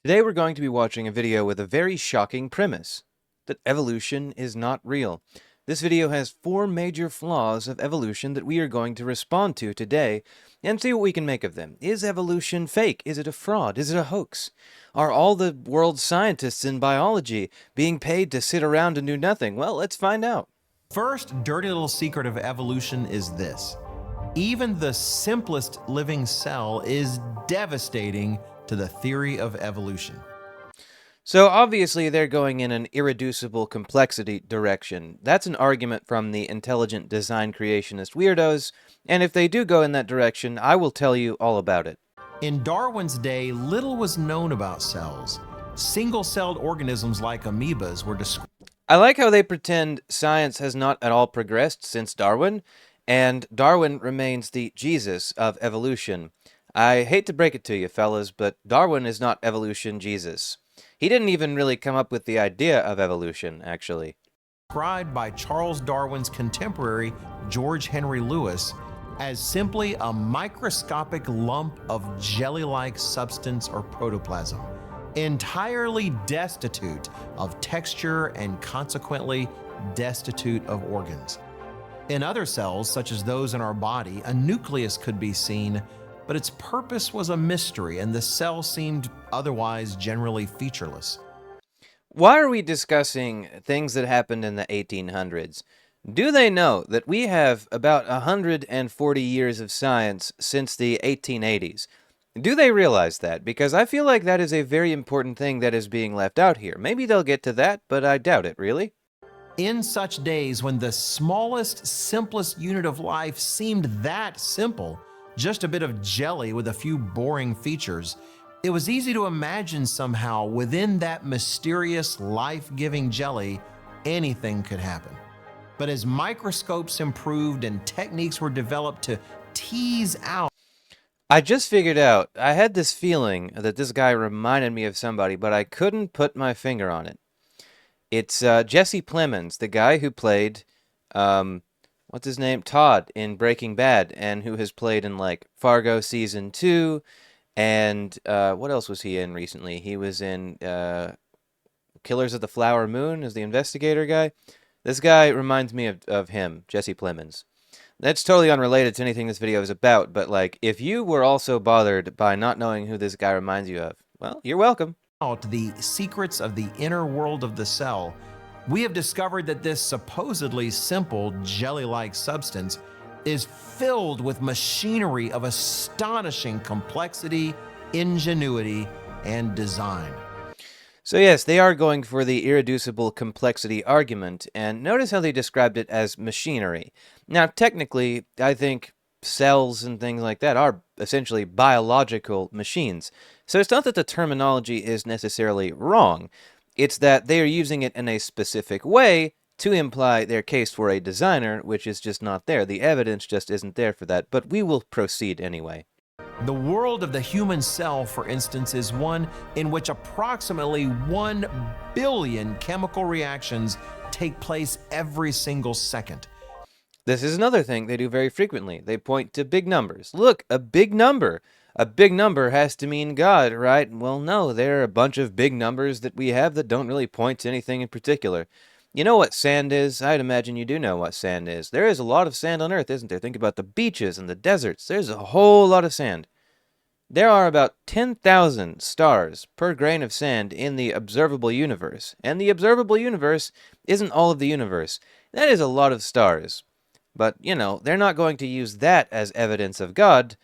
Today we're going to be watching a video with a very shocking premise, that evolution is not real. This video has 4 major flaws of evolution that we are going to respond to today and see what we can make of them. Is evolution fake? Is it a fraud? Is it a hoax? Are all the world's scientists in biology being paid to sit around and do nothing? Well, let's find out. First dirty little secret of evolution is this. Even the simplest living cell is devastating to the theory of evolution. So obviously they're going in an irreducible complexity direction. That's an argument from the intelligent design creationist weirdos, and if they do go in that direction, I will tell you all about it. In Darwin's day, little was known about cells. Single-celled organisms like amoebas were described. I like how they pretend science has not at all progressed since Darwin, and Darwin remains the Jesus of evolution. I hate to break it to you, fellas, but Darwin is not evolution Jesus. He didn't even really come up with the idea of evolution, actually. Described by Charles Darwin's contemporary George Henry Lewis as simply a microscopic lump of jelly-like substance or protoplasm, entirely destitute of texture and consequently destitute of organs. In other cells, such as those in our body, a nucleus could be seen, but its purpose was a mystery and the cell seemed otherwise generally featureless. Why are we discussing things that happened in the 1800s? Do they know that we have about 140 years of science since the 1880s? Do they realize that? Because I feel like that is a very important thing that is being left out here. Maybe they'll get to that, but I doubt it, really. In such days when the smallest, simplest unit of life seemed that simple, just a bit of jelly with a few boring features, it was easy to imagine somehow within that mysterious, life-giving jelly, anything could happen. But as microscopes improved and techniques were developed to tease out, I just figured out, I had this feeling that this guy reminded me of somebody, but I couldn't put my finger on it. It's Jesse Plemons, the guy who played, what's his name? Todd in Breaking Bad, and who has played in, like, Fargo Season 2, and what else was he in recently? He was in Killers of the Flower Moon as the investigator guy. This guy reminds me of him, Jesse Plemons. That's totally unrelated to anything this video is about, but, like, if you were also bothered by not knowing who this guy reminds you of, well, you're welcome. the secrets of the inner world of the cell, we have discovered that this supposedly simple jelly-like substance is filled with machinery of astonishing complexity, ingenuity, and design. So yes, they are going for the irreducible complexity argument, and notice how they described it as machinery. Now, technically, I think cells and things like that are essentially biological machines. So it's not that the terminology is necessarily wrong. It's that they are using it in a specific way to imply their case for a designer, which is just not there. The evidence just isn't there for that, but we will proceed anyway. The world of the human cell, for instance, is one in which approximately 1 billion chemical reactions take place every single second. This is another thing they do very frequently. They point to big numbers. Look, a big number. A big number has to mean God, right? Well, no, there are a bunch of big numbers that we have that don't really point to anything in particular. You know what sand is? I'd imagine you do know what sand is. There is a lot of sand on Earth, isn't there? Think about the beaches and the deserts. There's a whole lot of sand. There are about 10,000 stars per grain of sand in the observable universe. And the observable universe isn't all of the universe. That is a lot of stars. But, you know, they're not going to use that as evidence of God,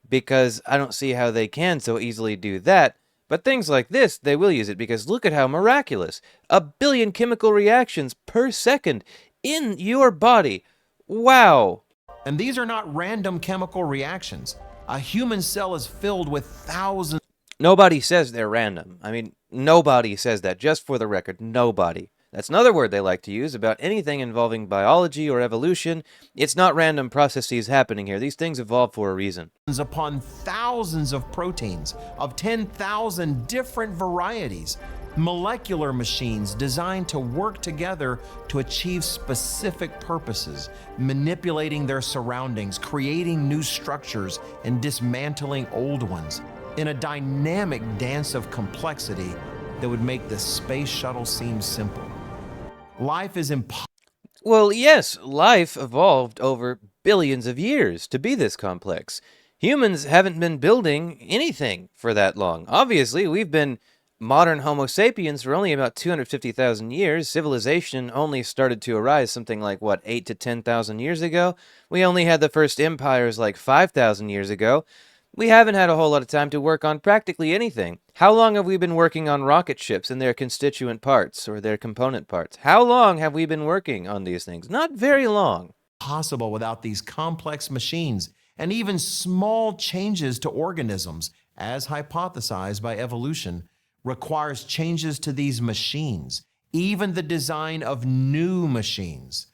because I don't see how they can so easily do that. But things like this, they will use it, because look at how miraculous. 1 billion chemical reactions per second in your body. Wow. And these are not random chemical reactions. A human cell is filled with thousands. Nobody says they're random. I mean, nobody says that, just for the record, nobody. That's another word they like to use about anything involving biology or evolution. It's not random processes happening here. These things evolve for a reason. Upon thousands of proteins of 10,000 different varieties. Molecular machines designed to work together to achieve specific purposes, manipulating their surroundings, creating new structures, and dismantling old ones. in a dynamic dance of complexity that would make the space shuttle seem simple. Life is impossible. Well, yes, life evolved over billions of years to be this complex. Humans haven't been building anything for that long. Obviously, we've been modern Homo sapiens for only about 250,000 years. Civilization only started to arise something like, what, 8 to 10,000 years ago? We only had the first empires like 5,000 years ago. We haven't had a whole lot of time to work on practically anything. How long have we been working on rocket ships and their constituent parts or their component parts? How long have we been working on these things? Not very long. Possible without these complex machines and even small changes to organisms, as hypothesized by evolution, requires changes to these machines, even the design of new machines.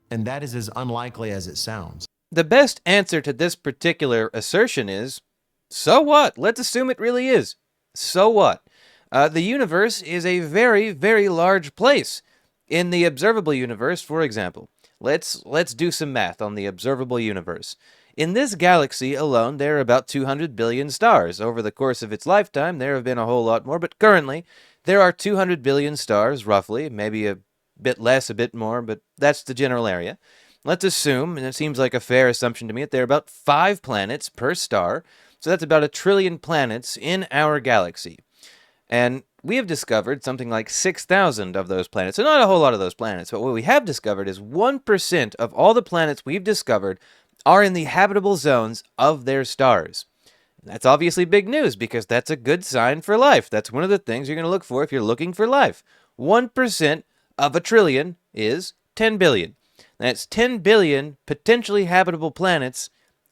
And that is as unlikely as it sounds. The best answer to this particular assertion is, so what? Let's assume it really is. So what? The universe is a very, very large place. In the observable universe, for example, let's do some math on the observable universe. In this galaxy alone, there are about 200 billion stars. Over the course of its lifetime, there have been a whole lot more, but currently, there are 200 billion stars, roughly, maybe a bit less, a bit more, but that's the general area. Let's assume, and it seems like a fair assumption to me, that there are about 5 planets per star, so that's about 1 trillion planets in our galaxy. And we have discovered something like 6,000 of those planets. So not a whole lot of those planets, but what we have discovered is 1% of all the planets we've discovered are in the habitable zones of their stars. That's obviously big news because that's a good sign for life. That's one of the things you're going to look for if you're looking for life. 1% of 1 trillion is 10 billion. That's 10 billion potentially habitable planets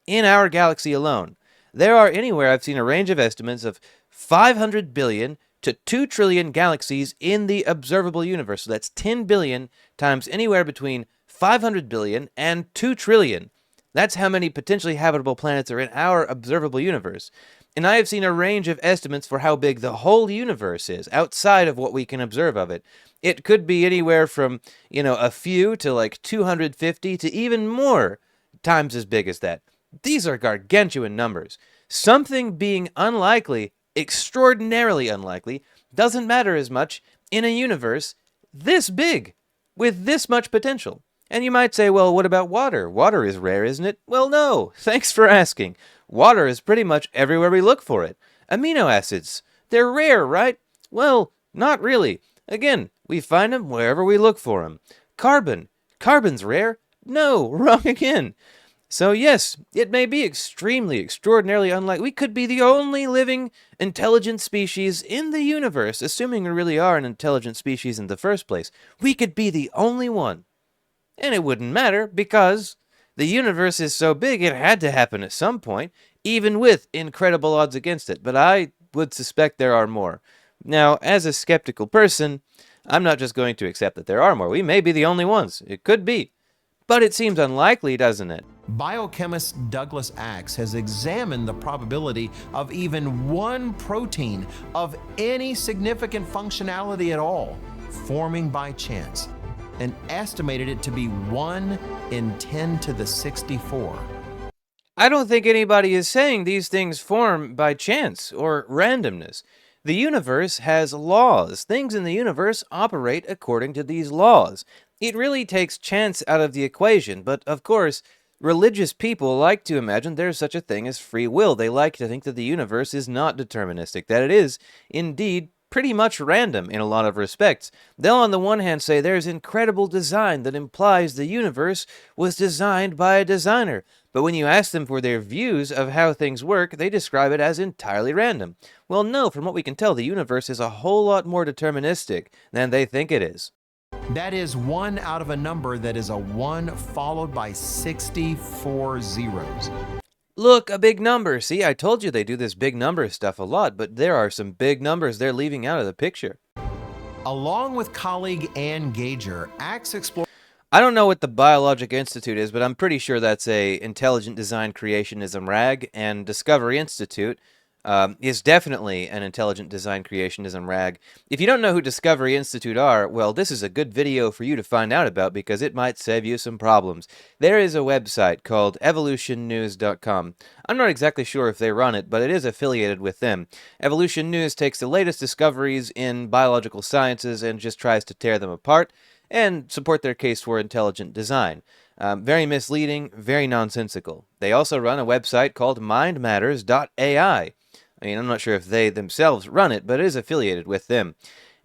in our galaxy alone. There are anywhere, I've seen a range of estimates of 500 billion to 2 trillion galaxies in the observable universe. So that's 10 billion times anywhere between 500 billion and 2 trillion. That's how many potentially habitable planets are in our observable universe. And I have seen a range of estimates for how big the whole universe is outside of what we can observe of it. It could be anywhere from, a few to like 250 to even more times as big as that. These are gargantuan numbers. Something being unlikely, extraordinarily unlikely, doesn't matter as much in a universe this big, with this much potential. And you might say, well, what about water? Water is rare, isn't it? Well, no. Thanks for asking. Water is pretty much everywhere we look for it. Amino acids, they're rare, right? Well, not really. Again, we find them wherever we look for them. Carbon's rare? No, wrong again. So yes, it may be extremely, extraordinarily unlikely. We could be the only living intelligent species in the universe, assuming we really are an intelligent species in the first place. We could be the only one. And it wouldn't matter because the universe is so big it had to happen at some point, even with incredible odds against it. But I would suspect there are more. Now, as a skeptical person, I'm not just going to accept that there are more. We may be the only ones. It could be. But it seems unlikely, doesn't it? Biochemist Douglas Axe has examined the probability of even one protein of any significant functionality at all forming by chance and estimated it to be 1 in 10 to the 64. I don't think anybody is saying these things form by chance or randomness. The universe has laws. Things in the universe operate according to these laws. It really takes chance out of the equation, but of course, religious people like to imagine there's such a thing as free will. They like to think that the universe is not deterministic, that it is, indeed, pretty much random in a lot of respects. They'll on the one hand say there's incredible design that implies the universe was designed by a designer. But when you ask them for their views of how things work, they describe it as entirely random. Well, no, from what we can tell, the universe is a whole lot more deterministic than they think it is. That is 1 out of a number that is a 1 followed by 64 zeros. Look, a big number. See, I told you they do this big number stuff a lot, but there are some big numbers they're leaving out of the picture. Along with colleague Ann Gager, Axe explored. I don't know what the Biologic Institute is, but I'm pretty sure that's a Intelligent Design Creationism rag, and Discovery Institute, is definitely an intelligent design creationism rag. If you don't know who Discovery Institute are, well, this is a good video for you to find out about because it might save you some problems. There is a website called evolutionnews.com. I'm not exactly sure if they run it, but it is affiliated with them. Evolution News takes the latest discoveries in biological sciences and just tries to tear them apart and support their case for intelligent design. Very misleading, very nonsensical. They also run a website called mindmatters.ai. I mean, I'm not sure if they themselves run it, but it is affiliated with them.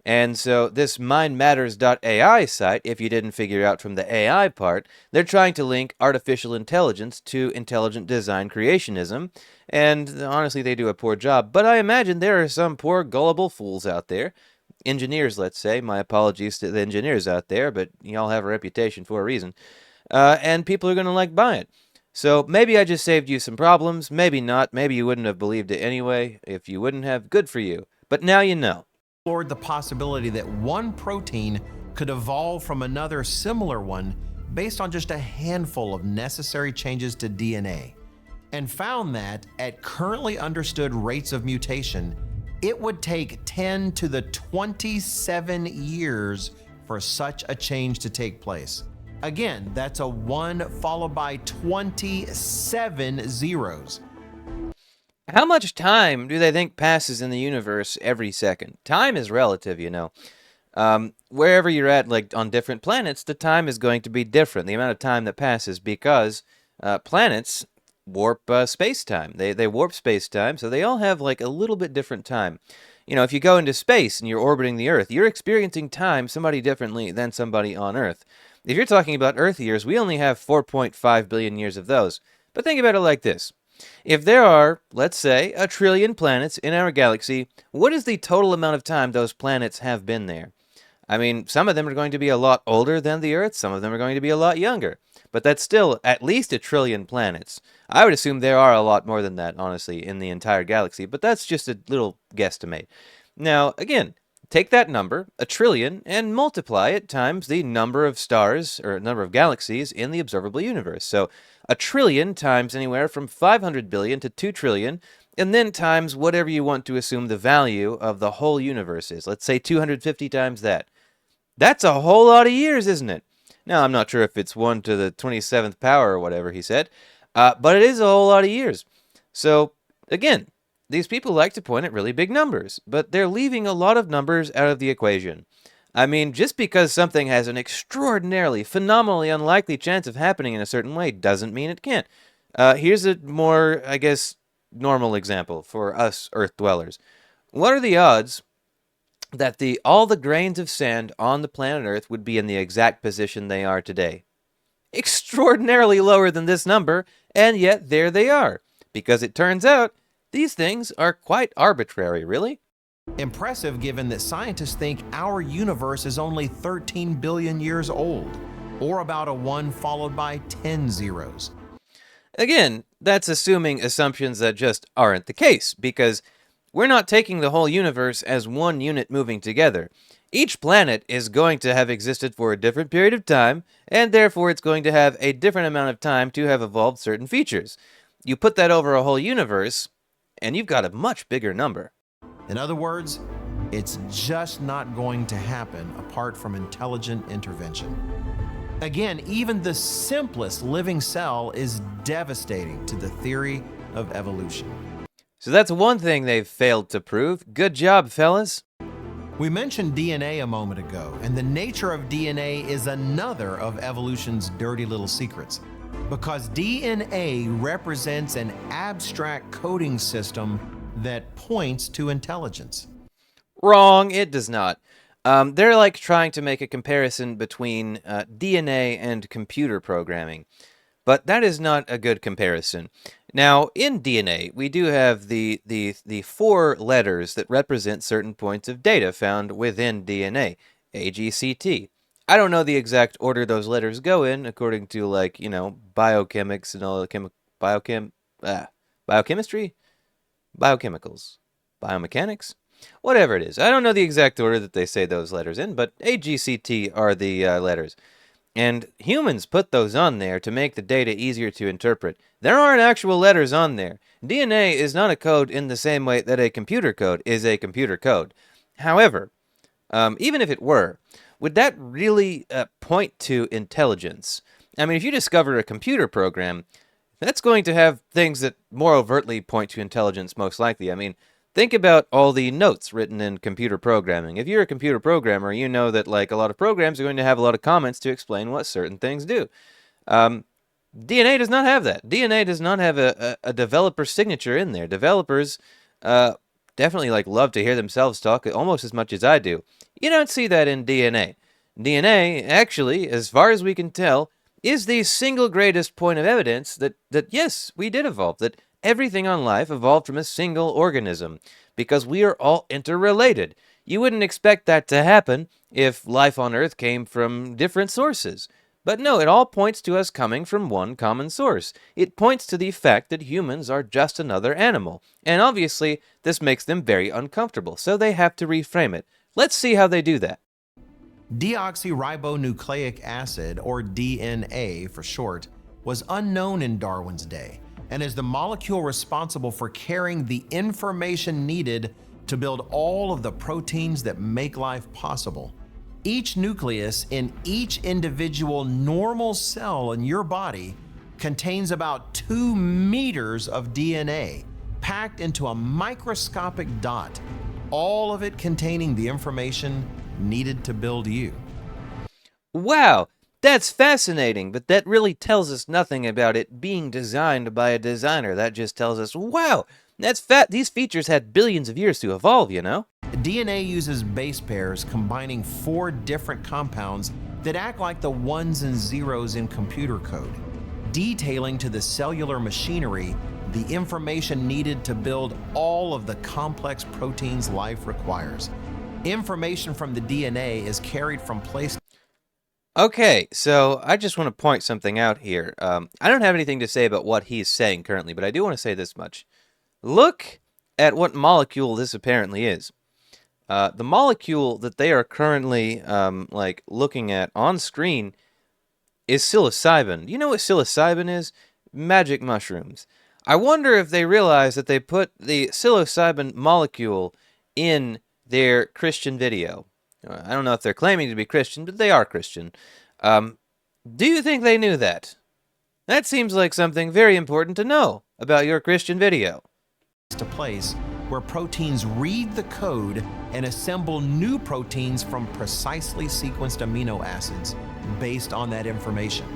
And so this mindmatters.ai site, if you didn't figure out from the AI part, they're trying to link artificial intelligence to intelligent design creationism. And honestly, they do a poor job. But I imagine there are some poor gullible fools out there. Engineers, let's say. My apologies to the engineers out there, but y'all have a reputation for a reason. And people are going to like buy it. So maybe I just saved you some problems, maybe not, maybe you wouldn't have believed it anyway. If you wouldn't have, good for you. But now you know. Explored the possibility that one protein could evolve from another similar one based on just a handful of necessary changes to DNA, and found that at currently understood rates of mutation, it would take 10 to the 27 years for such a change to take place. Again, that's a 1 followed by 27 zeros. How much time do they think passes in the universe every second? Time is relative, you know. Wherever you're at, like on different planets, the time is going to be different. The amount of time that passes because planets warp space-time. They warp space-time, so they all have like a little bit different time. You know, if you go into space and you're orbiting the Earth, you're experiencing time somebody differently than somebody on Earth. If you're talking about Earth years, we only have 4.5 billion years of those. But think about it like this. If there are, let's say, 1 trillion planets in our galaxy, what is the total amount of time those planets have been there? I mean, some of them are going to be a lot older than the Earth, some of them are going to be a lot younger. But that's still at least 1 trillion planets. I would assume there are a lot more than that, honestly, in the entire galaxy, but that's just a little guesstimate. Now, again, take that number, 1 trillion, and multiply it times the number of stars, or number of galaxies in the observable universe. So 1 trillion times anywhere from 500 billion to 2 trillion, and then times whatever you want to assume the value of the whole universe is. Let's say 250 times that. That's a whole lot of years, isn't it? Now, I'm not sure if it's 1 to the 27th power or whatever he said, but it is a whole lot of years. So, again, these people like to point at really big numbers, but they're leaving a lot of numbers out of the equation. I mean, just because something has an extraordinarily, phenomenally unlikely chance of happening in a certain way doesn't mean it can't. Here's a more, I guess, normal example for us Earth dwellers. What are the odds that all the grains of sand on the planet Earth would be in the exact position they are today? Extraordinarily lower than this number, and yet there they are. Because it turns out, these things are quite arbitrary, really. Impressive given that scientists think our universe is only 13 billion years old, or about a 1 followed by 10 zeros. Again, that's assuming assumptions that just aren't the case, because we're not taking the whole universe as one unit moving together. Each planet is going to have existed for a different period of time, and therefore it's going to have a different amount of time to have evolved certain features. You put that over a whole universe, and you've got a much bigger number. In other words, it's just not going to happen apart from intelligent intervention. Again, even the simplest living cell is devastating to the theory of evolution. So that's one thing they've failed to prove. Good job, fellas. We mentioned DNA a moment ago, and the nature of DNA is another of evolution's dirty little secrets, because DNA represents an abstract coding system that points to intelligence. Wrong, it does not. They're like trying to make a comparison between DNA and computer programming. But that is not a good comparison. Now, in DNA, we do have the 4 letters that represent certain points of data found within DNA. AGCT. I don't know the exact order those letters go in, according to, like, you know, biochemics and all the biochemistry? Biochemicals. Biomechanics? Whatever it is. I don't know the exact order that they say those letters in, but AGCT are the letters. And humans put those on there to make the data easier to interpret. There aren't actual letters on there. DNA is not a code in the same way that a computer code is a computer code. However, even if it were, would that really point to intelligence? I mean, if you discover a computer program, that's going to have things that more overtly point to intelligence, most likely. I mean, think about all the notes written in computer programming. If you're a computer programmer, you know that like a lot of programs are going to have a lot of comments to explain what certain things do. Um, DNA does not have that. DNA does not have a developer signature in there. Developers uh, definitely like love to hear themselves talk almost as much as I do. You don't see that in DNA. DNA, actually, as far as we can tell, is the single greatest point of evidence that yes, we did evolve, that everything on life evolved from a single organism, because we are all interrelated. You wouldn't expect that to happen if life on Earth came from different sources. But no, it all points to us coming from one common source. It points to the fact that humans are just another animal. And obviously, this makes them very uncomfortable, so they have to reframe it. Let's see how they do that. Deoxyribonucleic acid, or DNA for short, was unknown in Darwin's day and is the molecule responsible for carrying the information needed to build all of the proteins that make life possible. Each nucleus in each individual normal cell in your body contains about 2 meters of DNA packed into a microscopic dot, all of it containing the information needed to build you. Wow, that's fascinating, but that really tells us nothing about it being designed by a designer. That just tells us, wow, that's fat. These features had billions of years to evolve, you know? DNA uses base pairs combining 4 different compounds that act like the ones and zeros in computer code, detailing to the cellular machinery the information needed to build all of the complex proteins life requires. Information from the DNA is carried from place. Okay, so I just want to point something out here. I don't have anything to say about what he's saying currently, but I do want to say this much. Look at what molecule this apparently is. The molecule that they are currently like looking at on screen is psilocybin. You know what psilocybin is? Magic mushrooms. I wonder if they realize that they put the psilocybin molecule in their Christian video. I don't know if they're claiming to be Christian, but they are Christian. Do you think they knew that? That seems like something very important to know about your Christian video. To place where proteins read the code and assemble new proteins from precisely sequenced amino acids based on that information,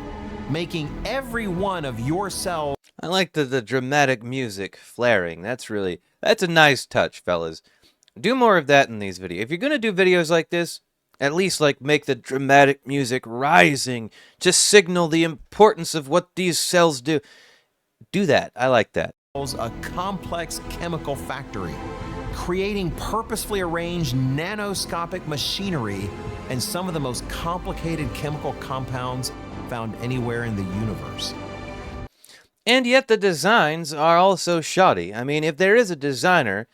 making every one of your cells. I like the dramatic music flaring. That's a nice touch, fellas. Do more of that in these videos. If you're going to do videos like this, at least like make the dramatic music rising to signal the importance of what these cells do. Do that. I like that. A complex chemical factory, creating purposefully arranged nanoscopic machinery and some of the most complicated chemical compounds found anywhere in the universe. And yet the designs are also shoddy. I mean, if there is a designer,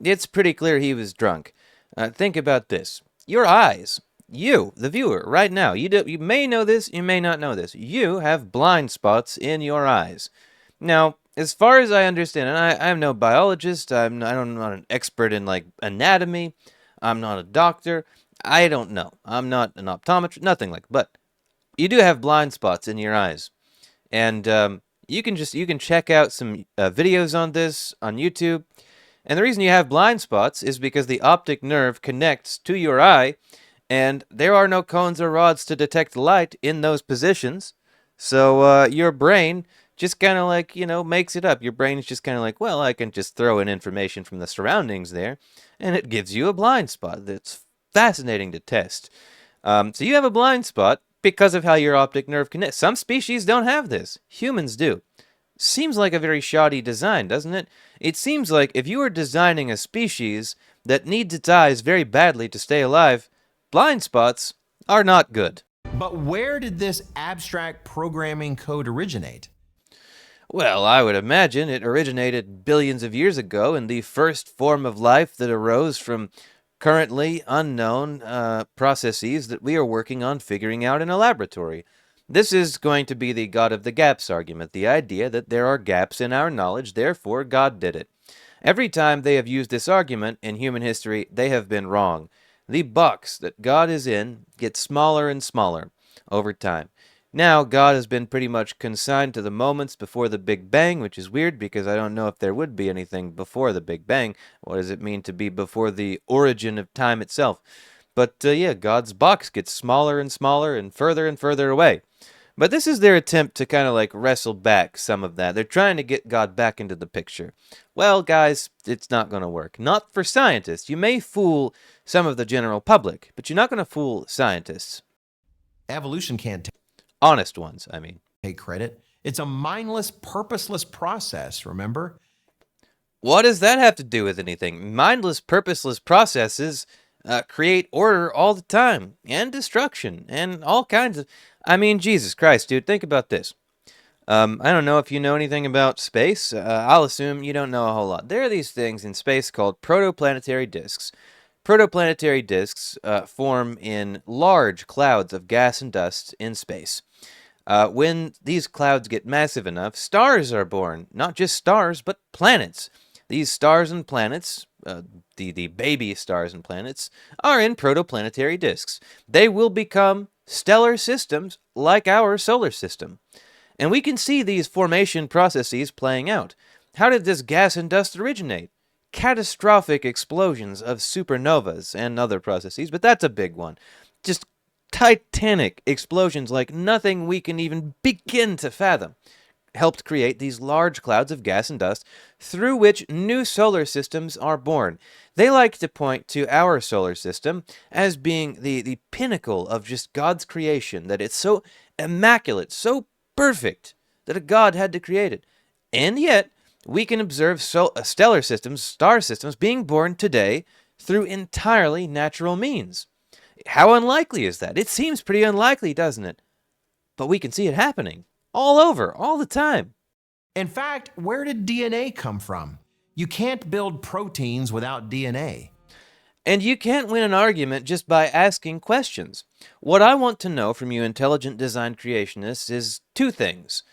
it's pretty clear he was drunk. Think about this. Your eyes, you, the viewer, right now, you may know this, you may not know this. You have blind spots in your eyes. Now, as far as I understand, and I'm no biologist, I'm not an expert in like anatomy, I'm not a doctor, I don't know. I'm not an optometrist, nothing like that. But you do have blind spots in your eyes. And you can check out some videos on this on YouTube. And the reason you have blind spots is because the optic nerve connects to your eye, and there are no cones or rods to detect light in those positions. So your brain just kind of like, makes it up. Your brain is just kind of like, well, I can just throw in information from the surroundings there, and it gives you a blind spot. That's fascinating to test. So you have a blind spot because of how your optic nerve connects. Some species don't have this. Humans do. Seems like a very shoddy design, doesn't it? It seems like if you are designing a species that needs its eyes very badly to stay alive, blind spots are not good. But where did this abstract programming code originate? Well, I would imagine it originated billions of years ago in the first form of life that arose from currently unknown processes that we are working on figuring out in a laboratory. This is going to be the God of the gaps argument, the idea that there are gaps in our knowledge, therefore God did it. Every time they have used this argument in human history, they have been wrong. The box that God is in gets smaller and smaller over time. Now, God has been pretty much consigned to the moments before the Big Bang, which is weird because I don't know if there would be anything before the Big Bang. What does it mean to be before the origin of time itself? But yeah, God's box gets smaller and further away. But this is their attempt to kind of like wrestle back some of that. They're trying to get God back into the picture. Well, guys, it's not going to work. Not for scientists. You may fool some of the general public, but you're not going to fool scientists. Evolution can't Honest ones, I mean. take credit. It's a mindless, purposeless process, remember? What does that have to do with anything? Mindless, purposeless processes create order all the time, and destruction, and all kinds of. I mean, Jesus Christ, dude, think about this. I don't know if you know anything about space. I'll assume you don't know a whole lot. There are these things in space called protoplanetary disks. Protoplanetary disks form in large clouds of gas and dust in space. When these clouds get massive enough, stars are born. Not just stars, but planets. These stars and planets, the baby stars and planets, are in protoplanetary disks. They will become stellar systems like our solar system. And we can see these formation processes playing out. How did this gas and dust originate? Catastrophic explosions of supernovas and other processes, but that's a big one. Just titanic explosions like nothing we can even begin to fathom helped create these large clouds of gas and dust through which new solar systems are born. They like to point to our solar system as being the pinnacle of just God's creation, that it's so immaculate, so perfect, that a God had to create it. And yet, we can observe stellar systems, star systems, being born today through entirely natural means. How unlikely is that? It seems pretty unlikely, doesn't it? But we can see it happening. All over, all the time. In fact, where did DNA come from? You can't build proteins without DNA. And you can't win an argument just by asking questions. What I want to know from you intelligent design creationists is two things.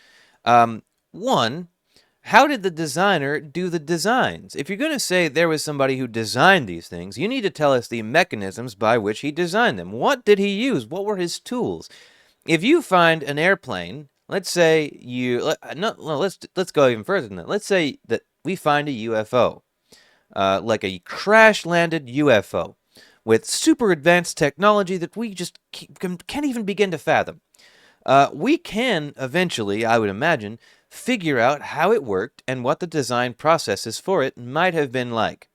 One, how did the designer do the designs? If you're going to say there was somebody who designed these things, you need to tell us the mechanisms by which he designed them. What did he use? What were his tools? If you find an airplane, let's say let's go even further than that. Let's say that we find a UFO, like a crash-landed UFO with super advanced technology that we just can't even begin to fathom. We can eventually, I would imagine, figure out how it worked and what the design processes for it might have been like.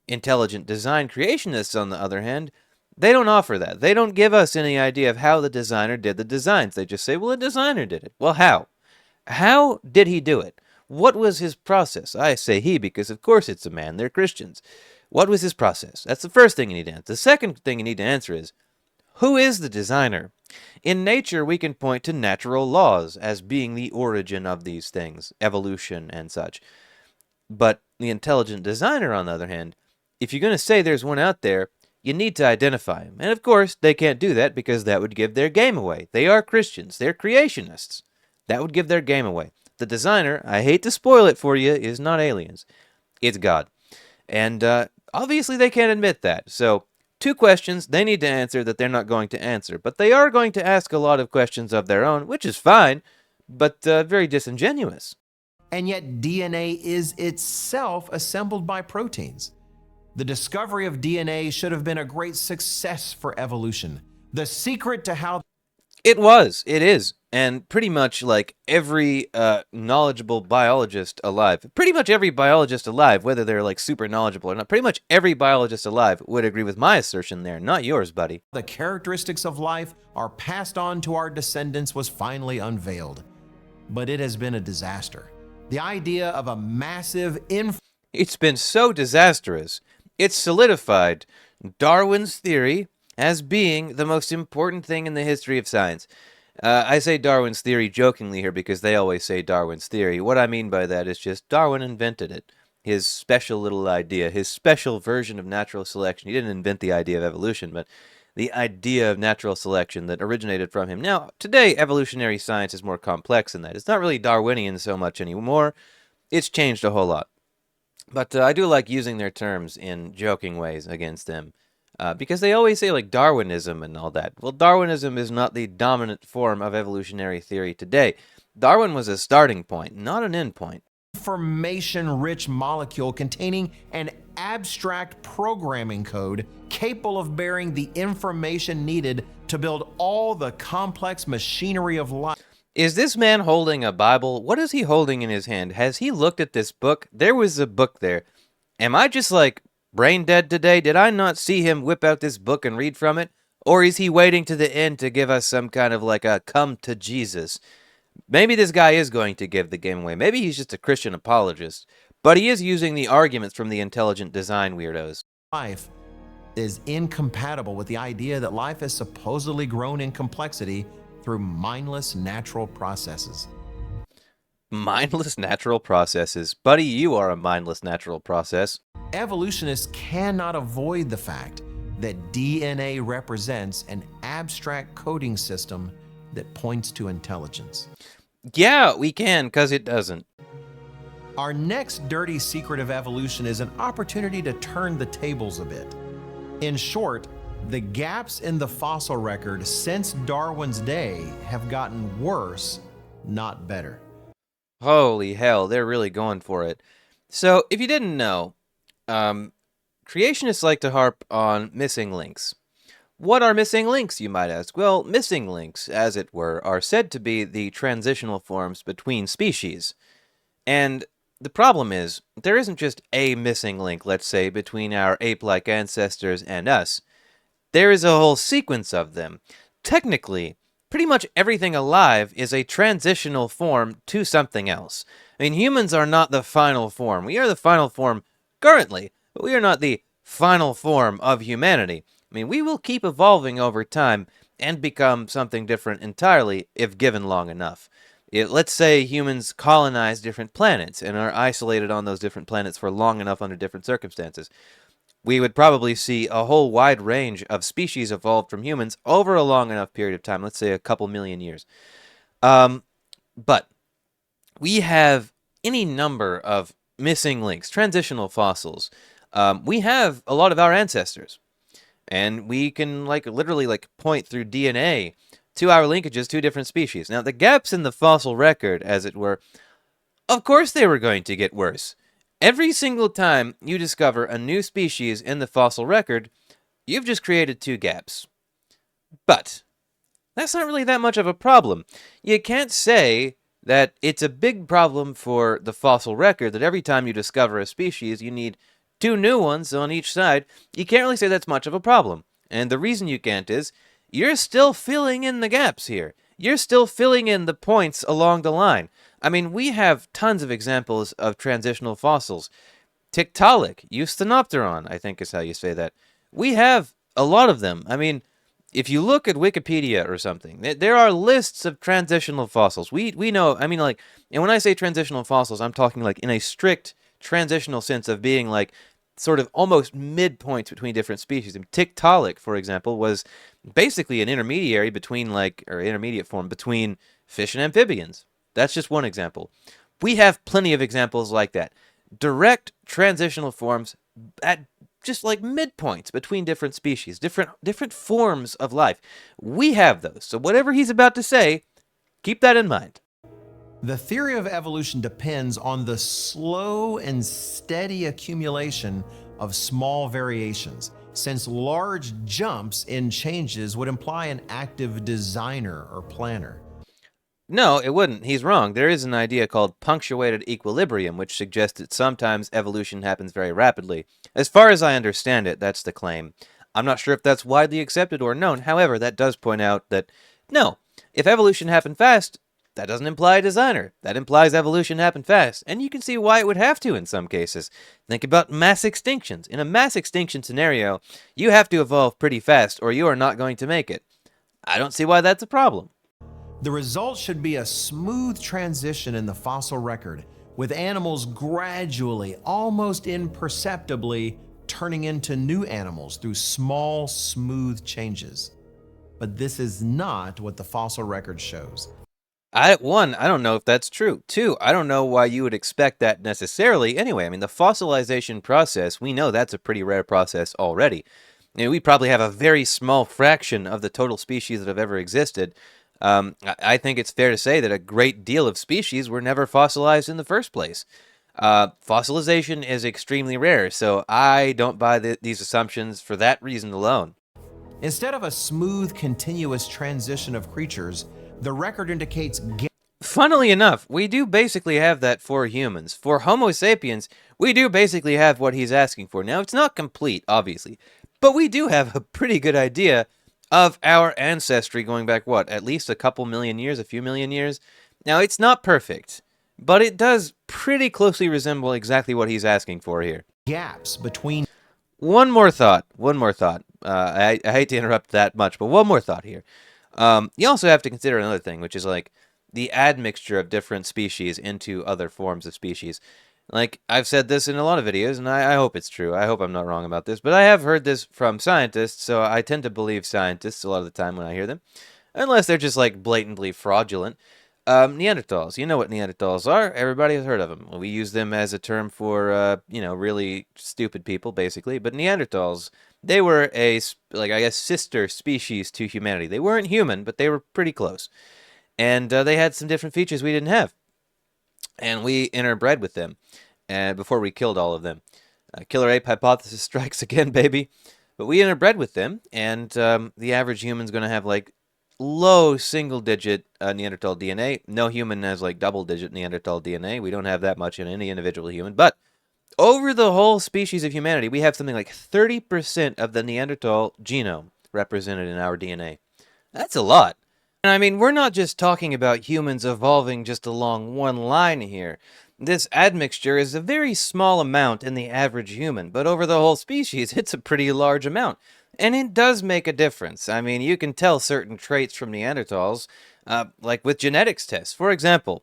Intelligent design creationists, on the other hand, they don't offer that. They don't give us any idea of how the designer did the designs. They just say, well, the designer did it. Well, how? How did he do it? What was his process? I say he because, of course, it's a man. They're Christians. What was his process? That's the first thing you need to answer. The second thing you need to answer is, who is the designer? In nature, we can point to natural laws as being the origin of these things, evolution and such. But the intelligent designer, on the other hand, if you're going to say there's one out there, you need to identify him. And of course, they can't do that because that would give their game away. They are Christians. They're creationists. That would give their game away. The designer, I hate to spoil it for you, is not aliens. It's God. And obviously they can't admit that. So, two questions they need to answer that they're not going to answer. But they are going to ask a lot of questions of their own, which is fine, but very disingenuous. And yet DNA is itself assembled by proteins. The discovery of DNA should have been a great success for evolution. The secret to how It is, and pretty much like every knowledgeable biologist alive, pretty much every biologist alive, whether they're like super knowledgeable or not, pretty much every biologist alive would agree with my assertion there, not yours, buddy. the characteristics of life are passed on to our descendants was finally unveiled. But it has been a disaster. The idea of a massive It's been so disastrous. It's solidified Darwin's theory as being the most important thing in the history of science. I say Darwin's theory jokingly here because they always say Darwin's theory. What I mean by that is just Darwin invented it. his special little idea, his special version of natural selection. He didn't invent the idea of evolution, but the idea of natural selection that originated from him. Now, today, evolutionary science is more complex than that. It's not really Darwinian so much anymore. It's changed a whole lot. But I do like using their terms in joking ways against them. Because they always say, like, Darwinism and all that. Well, Darwinism is not the dominant form of evolutionary theory today. Darwin was a starting point, not an end point. Information-rich molecule containing an abstract programming code capable of bearing the information needed to build all the complex machinery of life. Is this man holding a Bible? What is he holding in his hand? Has he looked at this book? There was a book there. Am I just like brain dead today? Did I not see him whip out this book and read from it? Or is he waiting to the end to give us some kind of like a come to Jesus? Maybe this guy is going to give the game away. Maybe he's just a Christian apologist. But he is using the arguments from the intelligent design weirdos. Life is incompatible with the idea that life is supposedly grown in complexity through mindless natural processes. Mindless natural processes. Buddy, you are a mindless natural process. Evolutionists cannot avoid the fact that DNA represents an abstract coding system that points to intelligence. Yeah, we can, because it doesn't. Our next dirty secret of evolution is an opportunity to turn the tables a bit. In short, the gaps in the fossil record since Darwin's day have gotten worse, not better. Holy hell, they're really going for it. So, if you didn't know, creationists like to harp on missing links. What are missing links, you might ask? Well, missing links, as it were, are said to be the transitional forms between species. And the problem is, there isn't just a missing link, let's say, between our ape-like ancestors and us. There is a whole sequence of them. Technically, pretty much everything alive is a transitional form to something else. I mean, humans are not the final form. We are the final form currently, but we are not the final form of humanity. I mean, we will keep evolving over time and become something different entirely if given long enough. Let's say humans colonize different planets and are isolated on those different planets for long enough under different circumstances. We would probably see a whole wide range of species evolved from humans over a long enough period of time, let's say a couple million years. But we have any number of missing links, transitional fossils. We have a lot of our ancestors, and we can literally point through DNA to our linkages to different species. Now, the gaps in the fossil record, as it were, of course they were going to get worse. Every single time you discover a new species in the fossil record, you've just created two gaps. But that's not really that much of a problem. You can't say that it's a big problem for the fossil record that every time you discover a species, you need two new ones on each side. You can't really say that's much of a problem. And the reason you can't is you're still filling in the gaps here. You're still filling in the points along the line. I mean, we have tons of examples of transitional fossils. Tiktaalik, Eusthenopteron, I think is how you say that. We have a lot of them. I mean, if you look at Wikipedia or something, there are lists of transitional fossils. We know, I mean, and when I say transitional fossils, I'm talking in a strict transitional sense of being sort of almost midpoints between different species. And Tiktaalik, for example, was basically an intermediary between or intermediate form between fish and amphibians. That's just one example. We have plenty of examples like that. Direct transitional forms at just midpoints between different species, different forms of life. We have those. So whatever he's about to say, keep that in mind. The theory of evolution depends on the slow and steady accumulation of small variations, since large jumps in changes would imply an active designer or planner. No, it wouldn't. He's wrong. There is an idea called punctuated equilibrium, which suggests that sometimes evolution happens very rapidly. As far as I understand it, that's the claim. I'm not sure if that's widely accepted or known. However, that does point out that, no, if evolution happened fast, that doesn't imply a designer. That implies evolution happened fast. And you can see why it would have to in some cases. Think about mass extinctions. In a mass extinction scenario, you have to evolve pretty fast or you are not going to make it. I don't see why that's a problem. The result should be a smooth transition in the fossil record with animals gradually, almost imperceptibly, turning into new animals through small, smooth changes. But this is not what the fossil record shows. One, I don't know if that's true. Two, I don't know why you would expect that necessarily. Anyway, I mean, the fossilization process, we know that's a pretty rare process already. We probably have a very small fraction of the total species that have ever existed. I think it's fair to say that a great deal of species were never fossilized in the first place. Fossilization is extremely rare, so I don't buy these assumptions for that reason alone. Instead of a smooth, continuous transition of creatures, the record indicates Funnily enough, we do basically have that for humans. For Homo sapiens, we do basically have what he's asking for. Now, it's not complete, obviously, but we do have a pretty good idea of our ancestry going back, what, at least a couple million years, a few million years? Now, it's not perfect, but it does pretty closely resemble exactly what he's asking for here. gaps between. One more thought. One more thought. I hate to interrupt that much, but one more thought here. You also have to consider another thing, which is like the admixture of different species into other forms of species. Like, I've said this in a lot of videos, and I hope it's true. I hope I'm not wrong about this, but I have heard this from scientists, so I tend to believe scientists a lot of the time when I hear them, unless they're just like blatantly fraudulent. Neanderthals. You know what Neanderthals are. Everybody has heard of them. We use them as a term for, really stupid people, basically. But Neanderthals, they were like, I guess, sister species to humanity. They weren't human, but they were pretty close. And they had some different features we didn't have. And we interbred with them before we killed all of them. Killer ape hypothesis strikes again, baby. But we interbred with them, and the average human's going to have like low single-digit Neanderthal DNA. No human has like double-digit Neanderthal DNA. We don't have that much in any individual human. But over the whole species of humanity, we have something like 30% of the Neanderthal genome represented in our DNA. That's a lot. And I mean, we're not just talking about humans evolving just along one line here. This admixture is a very small amount in the average human, but over the whole species, it's a pretty large amount. And it does make a difference. I mean, you can tell certain traits from Neanderthals, like with genetics tests. For example,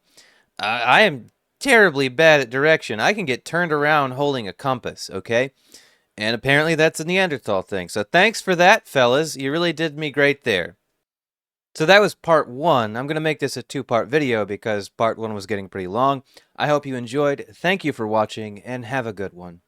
I am terribly bad at direction. I can get turned around holding a compass, okay? And apparently that's a Neanderthal thing. So thanks for that, fellas. You really did me great there. So that was part one. I'm going to make this a two-part video because part one was getting pretty long. I hope you enjoyed. Thank you for watching, and have a good one.